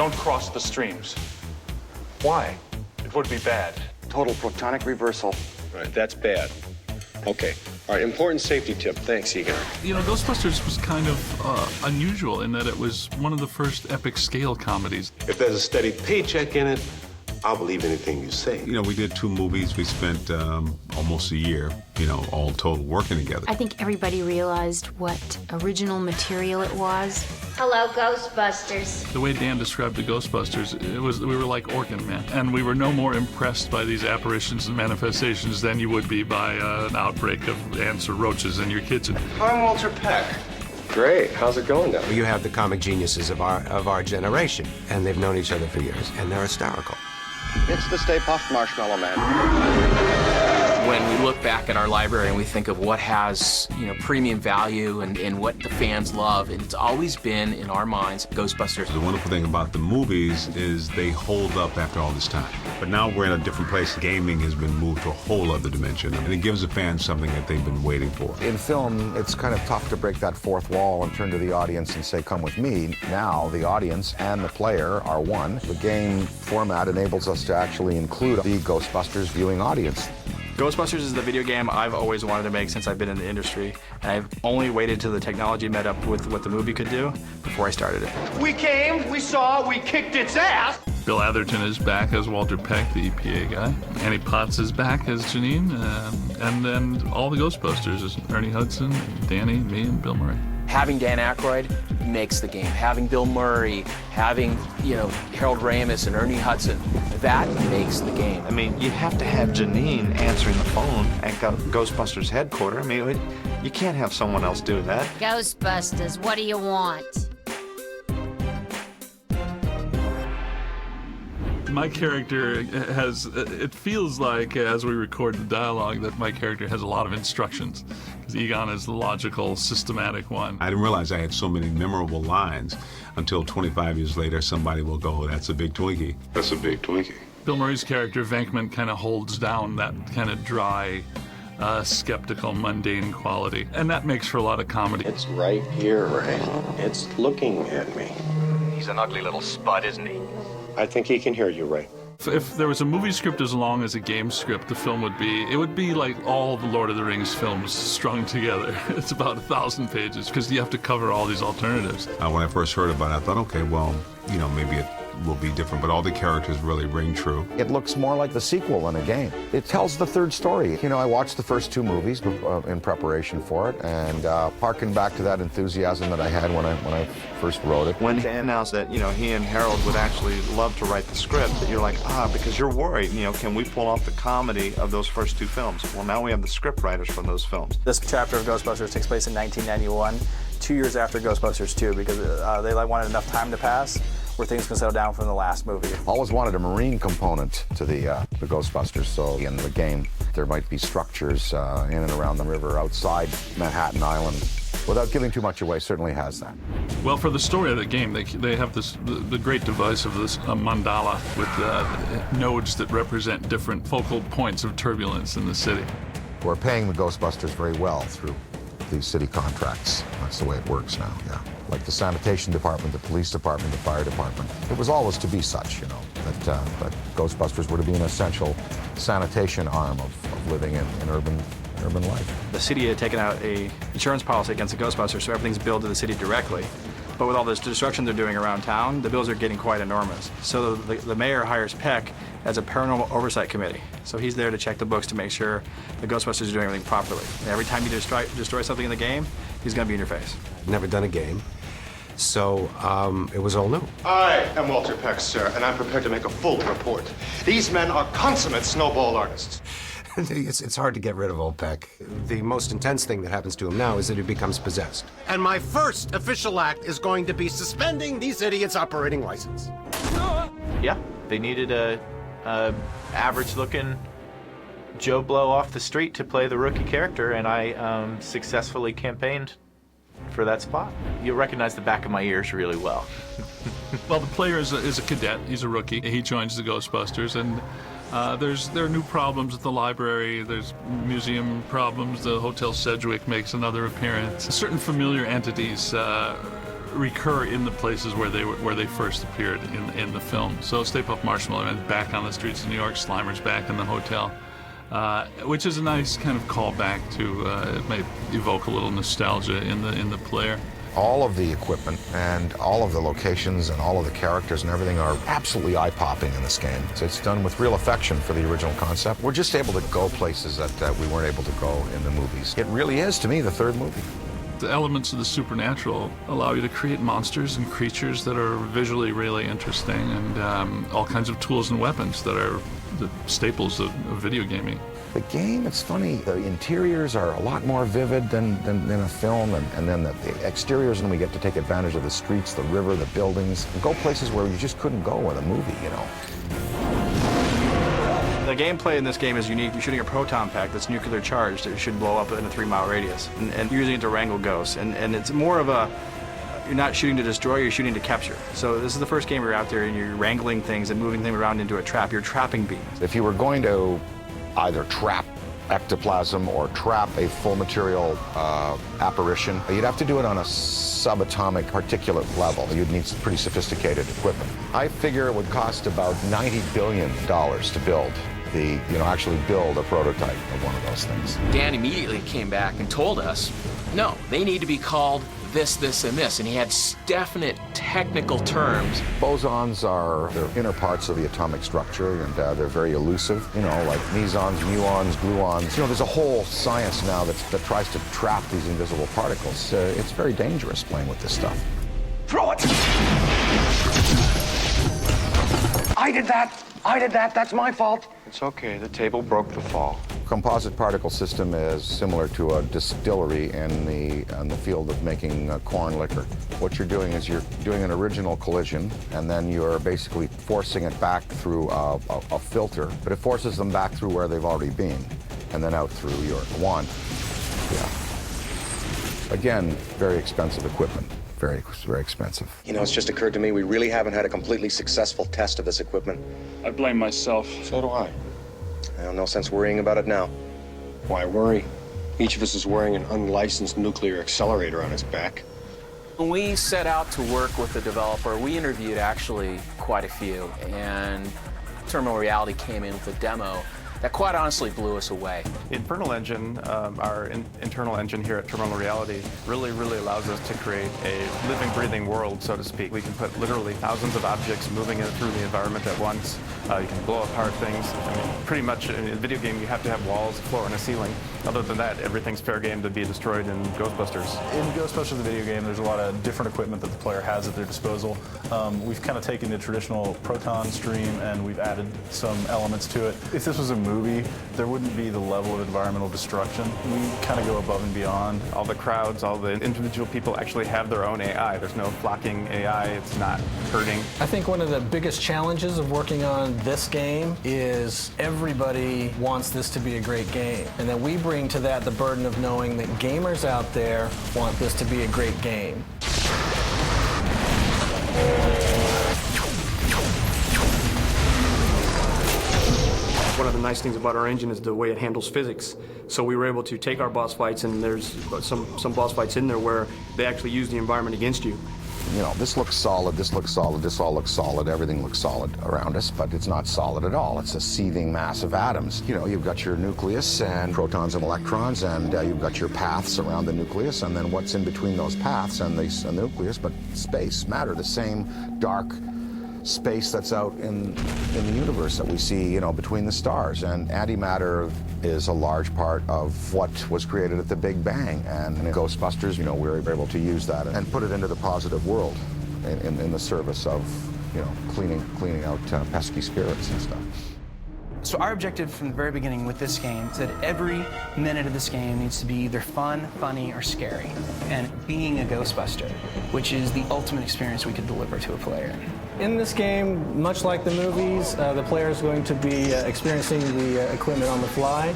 Don't cross the streams. Why? It would be bad. Total protonic reversal. Right, that's bad. Okay. All right, important safety tip. Thanks, Egon. You know, Ghostbusters was kind of unusual in that it was one of the first epic scale comedies. If there's a steady paycheck in it, I'll believe anything you say. You know, we did 2 movies. We spent almost a year, all total working together. I think everybody realized what original material it was. Hello, Ghostbusters. The way Dan described the Ghostbusters, we were like Orkin Men, and we were no more impressed by these apparitions and manifestations than you would be by an outbreak of ants or roaches in your kitchen. I'm Walter Peck. Great. How's it going down? You have the comic geniuses of our generation, and they've known each other for years, and they're hysterical. It's the Stay Puft Marshmallow Man. When we look back at our library and we think of what has, premium value and what the fans love, and it's always been, in our minds, Ghostbusters. The wonderful thing about the movies is they hold up after all this time. But now we're in a different place. Gaming has been moved to a whole other dimension, and it gives the fans something that they've been waiting for. In film, it's kind of tough to break that fourth wall and turn to the audience and say, come with me. Now, the audience and the player are one. The game format enables us to actually include the Ghostbusters viewing audience. Ghostbusters is the video game I've always wanted to make since I've been in the industry, and I've only waited till the technology met up with what the movie could do before I started it. We came, we saw, we kicked its ass! Bill Atherton is back as Walter Peck, the EPA guy. Annie Potts is back as Janine, and then all the Ghostbusters is Ernie Hudson, Danny, me, and Bill Murray. Having Dan Aykroyd makes the game. Having Bill Murray, having, Harold Ramis and Ernie Hudson, that makes the game. I mean, you have to have Janine answering the phone at Ghostbusters headquarters. I mean, you can't have someone else doing that. Ghostbusters, what do you want? My character it feels like, as we record the dialogue, that my character has a lot of instructions. Because Egon is the logical, systematic one. I didn't realize I had so many memorable lines until 25 years later, somebody will go, that's a big Twinkie. That's a big Twinkie. Bill Murray's character, Venkman, kind of holds down that kind of dry, skeptical, mundane quality. And that makes for a lot of comedy. It's right here, Ray. It's looking at me. He's an ugly little spud, isn't he? I think he can hear you, Ray. If there was a movie script as long as a game script, the film would be like all the Lord of the Rings films strung together. It's about 1,000 pages because you have to cover all these alternatives. When I first heard about it, I thought, okay, well, maybe it will be different, but all the characters really ring true. It looks more like the sequel than a game. It tells the third story. I watched the first 2 movies in preparation for it, and harken back to that enthusiasm that I had when I first wrote it. When Dan announced that, he and Harold would actually love to write the script, that you're like, because you're worried, can we pull off the comedy of those first 2 films? Well, now we have the script writers from those films. This chapter of Ghostbusters takes place in 1991, 2 years after Ghostbusters 2, because they wanted enough time to pass where things can settle down from the last movie. Always wanted a marine component to the Ghostbusters, so in the game there might be structures in and around the river outside Manhattan Island. Without giving too much away, certainly has that. Well, for the story of the game, they have the great device of this mandala with nodes that represent different focal points of turbulence in the city. We're paying the Ghostbusters very well through these city contracts. That's the way it works now, yeah. Like the sanitation department, the police department, the fire department. It was always to be such, that Ghostbusters were to be an essential sanitation arm of living in urban life. The city had taken out a insurance policy against the Ghostbusters, so everything's billed to the city directly. But with all this destruction they're doing around town, the bills are getting quite enormous. So the mayor hires Peck as a paranormal oversight committee. So he's there to check the books to make sure the Ghostbusters are doing everything properly. And every time you destroy something in the game, he's going to be in your face. Never done a game, so it was all new. I am Walter Peck, sir, and I'm prepared to make a full report. These men are consummate snowball artists. It's hard to get rid of old Peck. The most intense thing that happens to him now is that he becomes possessed. And my first official act is going to be suspending these idiots' operating license. Yeah, they needed a average-looking Joe Blow off the street to play the rookie character, and I successfully campaigned for that spot. You'll recognize the back of my ears really well. Well, the player is a cadet. He's a rookie. He joins the Ghostbusters, and there are new problems at the library. There's museum problems. The Hotel Sedgwick makes another appearance. Certain familiar entities recur in the places where they first appeared in the film. So Stay Puft Marshmallow Man is back on the streets of New York. Slimer's back in the hotel, which is a nice kind of callback to. It may evoke a little nostalgia in the player. All of the equipment and all of the locations and all of the characters and everything are absolutely eye-popping in this game. So it's done with real affection for the original concept. We're just able to go places that we weren't able to go in the movies. It really is, to me, the third movie. The elements of the supernatural allow you to create monsters and creatures that are visually really interesting, and all kinds of tools and weapons that are the staples of video gaming. The game, it's funny, the interiors are a lot more vivid than a film, and then the exteriors, and we get to take advantage of the streets, the river, the buildings, and go places where you just couldn't go in a movie, you know. The gameplay in this game is unique. You're shooting a proton pack that's nuclear charged. It should blow up in a 3-mile radius, and you're using it to wrangle ghosts, and it's more of a, you're not shooting to destroy, you're shooting to capture. So this is the first game where you're out there and you're wrangling things and moving things around into a trap. You're trapping beings. If you were going to either trap ectoplasm or trap a full material apparition, you'd have to do it on a subatomic particulate level. You'd need some pretty sophisticated equipment. I figure it would cost about $90 billion to build actually build a prototype of one of those things. Dan immediately came back and told us, no, they need to be called this, this, and this, and he had definite technical terms. Bosons are the inner parts of the atomic structure, and they're very elusive, like mesons, muons, gluons. There's a whole science now that tries to trap these invisible particles. It's very dangerous playing with this stuff. Throw it! I did that, that's my fault. It's okay, the table broke the fall. Composite particle system is similar to a distillery in the field of making corn liquor. What you're doing is you're doing an original collision, and then you're basically forcing it back through a filter, but it forces them back through where they've already been, and then out through your wand. Yeah. Again, very expensive equipment. Very, very expensive. It's just occurred to me we really haven't had a completely successful test of this equipment. I blame myself. So do I. Well, no sense worrying about it now. Why worry? Each of us is wearing an unlicensed nuclear accelerator on his back. When we set out to work with the developer, we interviewed actually quite a few, and Terminal Reality came in with a demo that quite honestly blew us away. The Infernal Engine, our internal engine here at Terminal Reality, really allows us to create a living, breathing world, so to speak. We can put literally thousands of objects moving through the environment at once. You can blow apart things. Pretty much in a video game, you have to have walls, a floor, and a ceiling. Other than that, everything's fair game to be destroyed in Ghostbusters. In Ghostbusters, the video game, there's a lot of different equipment that the player has at their disposal. We've kind of taken the traditional proton stream and we've added some elements to it. If this was a movie, there wouldn't be the level of environmental destruction. We kind of go above and beyond. All the crowds, all the individual people actually have their own AI. There's no flocking AI. It's not hurting. I think one of the biggest challenges of working on this game is everybody wants this to be a great game. And then we bring to that the burden of knowing that gamers out there want this to be a great game. One of the nice things about our engine is the way it handles physics. So we were able to take our boss fights, and there's some boss fights in there where they actually use the environment against you. This looks solid, this looks solid, this all looks solid, everything looks solid around us, but it's not solid at all. It's a seething mass of atoms. You've got your nucleus and protons and electrons, and you've got your paths around the nucleus, and then what's in between those paths and the nucleus, but space, matter, the same dark space that's out in the universe that we see, between the stars. And antimatter is a large part of what was created at the Big Bang. And in Ghostbusters, we were able to use that and put it into the positive world in the service of, cleaning out pesky spirits and stuff. So our objective from the very beginning with this game is that every minute of this game needs to be either fun, funny, or scary. And being a Ghostbuster, which is the ultimate experience we could deliver to a player. In this game, much like the movies, the player is going to be experiencing the equipment on the fly.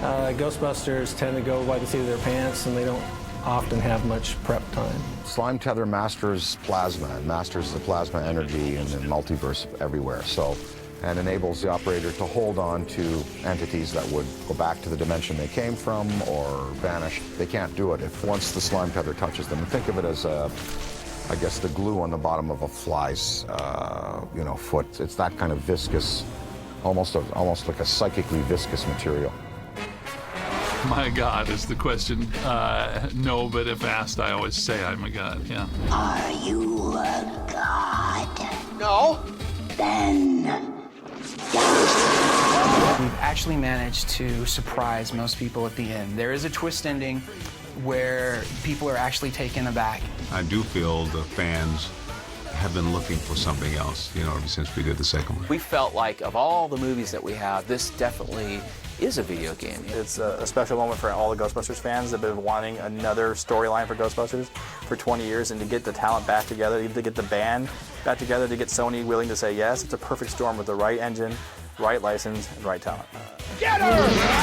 Ghostbusters tend to go by the seat of their pants, and they don't often have much prep time. Slime Tether masters plasma and masters the plasma energy in the multiverse everywhere. And enables the operator to hold on to entities that would go back to the dimension they came from or vanish. They can't do it if once the slime tether touches them. And think of it as I guess, the glue on the bottom of a fly's, foot. It's that kind of viscous, almost like a psychically viscous material. My God is the question. No, but if asked, I always say I'm a god, yeah. Are you a god? No. Then we've actually managed to surprise most people at the end. There is a twist ending where people are actually taken aback. I do feel the fans have been looking for something else, ever since we did the second one. We felt like of all the movies that we have, this definitely is a video game. It's a special moment for all the Ghostbusters fans that have been wanting another storyline for Ghostbusters for 20 years, and to get the talent back together, to get the band back together, to get Sony willing to say yes, it's a perfect storm with the right engine, right license, and right talent. Get her!